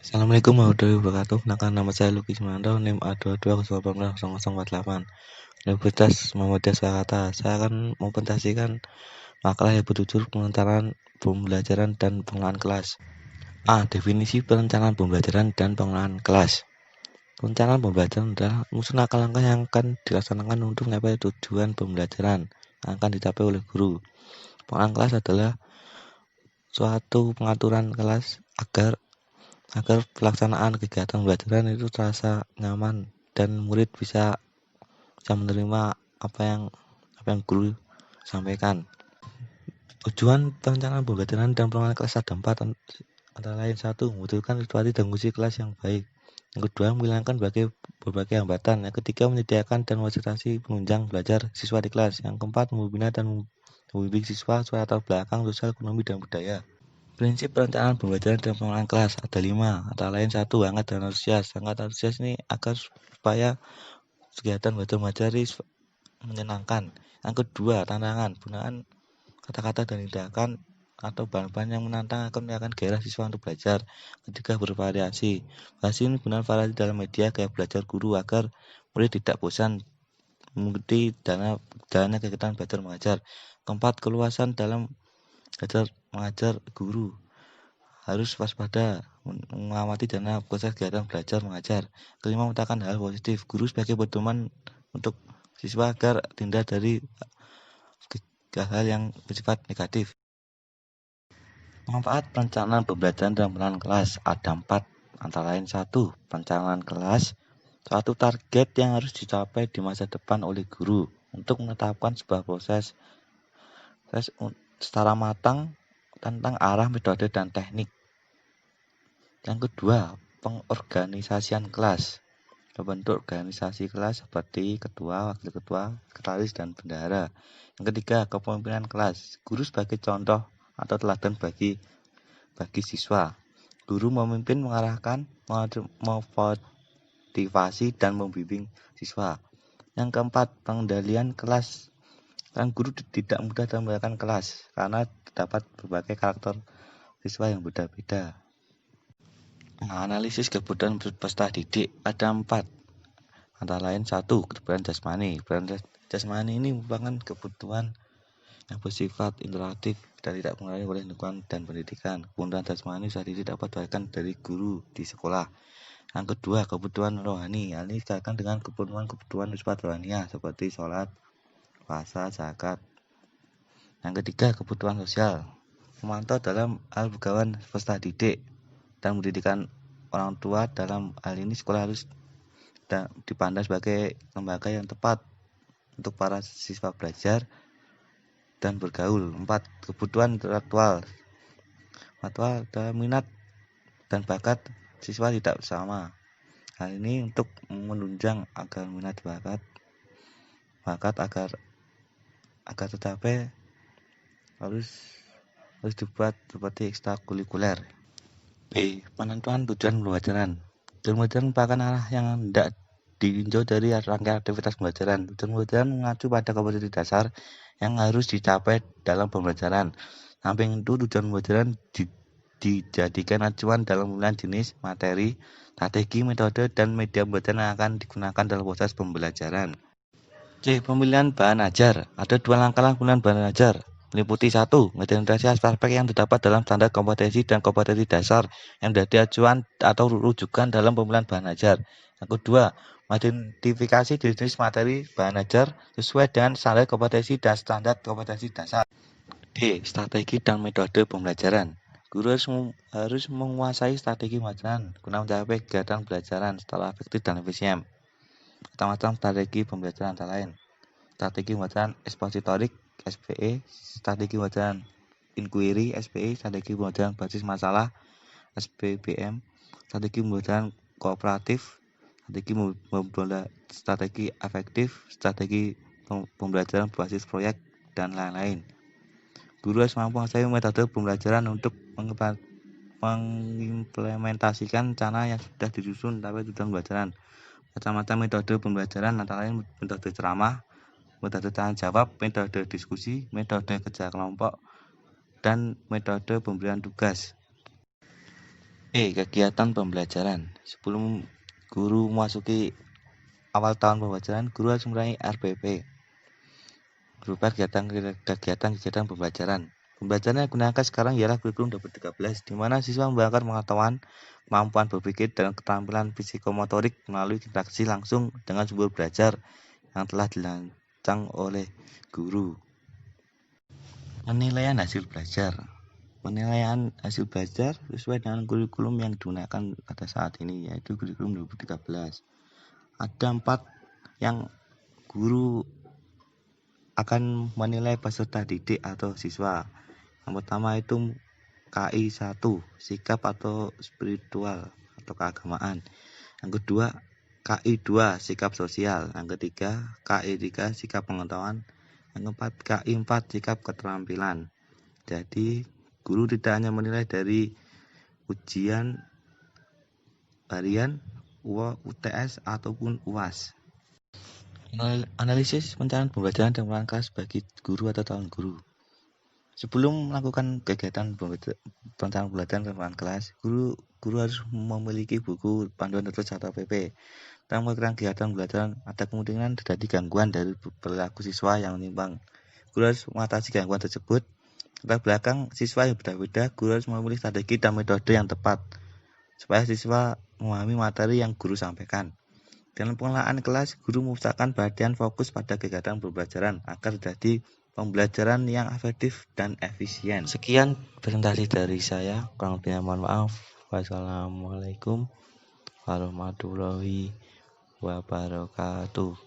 Assalamualaikum warahmatullahi wabarakatuh. Perkenalkan, nama saya Luki Sumanto, NIM A22080088. Universitas Muhammadiyah Surakarta. Saya akan mempresentasikan makalah yang berjudul Perencanaan Pembelajaran dan Pengelolaan Kelas. A. Definisi perencanaan pembelajaran dan pengelolaan kelas. Perencanaan pembelajaran adalah menyusun langkah-langkah yang akan dilaksanakan untuk mencapai tujuan pembelajaran yang akan dicapai oleh guru. Pengelolaan kelas adalah suatu pengaturan kelas agar pelaksanaan kegiatan pembelajaran itu terasa nyaman dan murid bisa menerima apa yang guru sampaikan. Tujuan perencanaan pembelajaran dan pengelolaan kelas ada 4, antara lain 1. Mewujudkan situasi dan kondisi kelas yang baik. Yang kedua, menghilangkan berbagai hambatan. Yang ketiga, menyediakan dan memfasilitasi penunjang belajar siswa di kelas. Yang keempat, membina dan membimbing siswa sesuai latar belakang sosial, ekonomi, dan budaya. Prinsip perencanaan pembelajaran dan pengelolaan kelas ada 5, antara lain 1. Hangat dan antusias. Hangat dan antusias ini agar supaya kegiatan belajar mengajar menyenangkan. Yang kedua, tantangan. Gunakan kata-kata dan tindakan atau bahan-bahan yang menantang akan meningkatkan gairah siswa untuk belajar. Ketiga, bervariasi. Variasi ini gunakan variasi dalam media gaya belajar guru agar murid tidak bosan mengikuti jalannya kegiatan belajar mengajar. Keempat, keluasan dalam belajar mengajar guru harus waspada mengamati dana proses kegiatan belajar mengajar. Kelima, mengatakan hal positif. Guru sebagai pedoman untuk siswa agar tindak dari hal yang bersifat negatif. Manfaat perencanaan pembelajaran dan pengelolaan kelas ada 4, antara lain 1. Perencanaan kelas, suatu target yang harus dicapai di masa depan oleh guru untuk menetapkan sebuah proses secara matang tentang arah, metode, dan teknik. Yang kedua, pengorganisasian kelas. Membentuk organisasi kelas seperti ketua, wakil ketua, sekretaris, dan bendahara. Yang ketiga, kepemimpinan kelas. Guru sebagai contoh atau teladan bagi siswa. Guru memimpin, mengarahkan, memotivasi, dan membimbing siswa. Yang keempat, pengendalian kelas. Kan guru tidak mudah dalam mengendalikan kelas karena terdapat berbagai karakter siswa yang beda-beda. Analisis kebutuhan peserta didik ada 4, antara lain 1. Kebutuhan jasmani. Kebutuhan jasmani ini merupakan kebutuhan yang bersifat interaktif dan tidak mengaruhi oleh lingkungan dan pendidikan. Kebutuhan jasmani saat ini dapat didapatkan dari guru di sekolah. Yang kedua, kebutuhan rohani. Hal ini dikaitkan dengan kebutuhan bersifat rohaniah seperti sholat, puasa, zakat. Yang ketiga, kebutuhan sosial. Memantau dalam hal pergaulan peserta didik dan pendidikan orang tua. Dalam hal ini sekolah harus dipandang sebagai lembaga yang tepat untuk para siswa belajar dan bergaul. 4. Kebutuhan intelektual. Dalam minat dan bakat siswa tidak sama. Hal ini untuk menunjang agar minat bakat agar tercapai harus dibuat seperti ekstrakurikuler. B. Penentuan tujuan pembelajaran. Tujuan pembelajaran merupakan arah yang hendak ditinjau dari rangkaian aktivitas pembelajaran. Tujuan pembelajaran mengacu pada kompetensi dasar yang harus dicapai dalam pembelajaran. Samping itu, tujuan pembelajaran dijadikan acuan dalam pemilihan jenis, materi, strategi, metode, dan media pembelajaran yang akan digunakan dalam proses pembelajaran. C. Pemilihan bahan ajar. Ada 2 langkah pemilihan bahan ajar. Meliputi 1. Mengidentifikasi aspek yang terdapat dalam standar kompetensi dan kompetensi dasar yang menjadi acuan atau rujukan dalam pemilihan bahan ajar. Yang kedua, mengidentifikasi jenis materi bahan ajar sesuai dengan standar kompetensi dan standar kompetensi dasar. D. Strategi dan metode pembelajaran. Guru harus menguasai strategi pembelajaran guna mencapai kegiatan pembelajaran secara efektif dan efisien. Macam-macam strategi pembelajaran antara lain: strategi pembelajaran ekspositorik (SPE), strategi pembelajaran inquiry (SPI), strategi pembelajaran basis masalah (SPBM), strategi pembelajaran kooperatif, strategi afektif, strategi pembelajaran berbasis proyek, dan lain-lain. Guru harus mampu menguasai metode pembelajaran untuk mengimplementasikan rencana yang sudah disusun sampai tujuan pembelajaran. Macam-macam metode pembelajaran antara lain metode ceramah, metode tanya jawab, metode diskusi, metode kerja kelompok, dan metode pemberian tugas. Kegiatan pembelajaran. Sebelum guru memasuki awal tahun pembelajaran, guru harus mulai RPP, berupa kegiatan pembelajaran. Pembelajaran yang digunakan sekarang ialah kurikulum 2013, di mana siswa membanggakan pengetahuan, kemampuan berpikir, dan keterampilan psikomotorik melalui interaksi langsung dengan sumber belajar yang telah dirancang oleh guru. Penilaian hasil belajar. Penilaian hasil belajar sesuai dengan kurikulum yang digunakan pada saat ini, yaitu kurikulum 2013. Ada 4 yang guru akan menilai peserta didik atau siswa. Yang pertama itu KI 1, sikap atau spiritual atau keagamaan. Yang kedua KI 2, sikap sosial. Yang ketiga KI 3, sikap pengetahuan. Yang keempat KI 4, sikap keterampilan. Jadi guru tidak hanya menilai dari ujian harian, UTS ataupun UAS. Analisis perencanaan pembelajaran dan penerapan kelas bagi guru atau calon guru. Sebelum melakukan kegiatan perencanaan pembelajaran dan penerapan kelas, guru harus memiliki buku panduan tertulis atau PP. Dalam melakukan kegiatan pembelajaran, ada kemungkinan terjadi gangguan dari perilaku siswa yang menyimpang. Guru harus mengatasi gangguan tersebut. Latar belakang siswa yang berbeda-beda, guru harus memilih strategi dan metode yang tepat supaya siswa memahami materi yang guru sampaikan. Dalam pengelolaan kelas, guru memusatkan perhatian fokus pada kegiatan pembelajaran agar terjadi pembelajaran yang efektif dan efisien. Sekian presentasi dari saya, kurang lebihnya mohon maaf. Wassalamualaikum warahmatullahi wabarakatuh.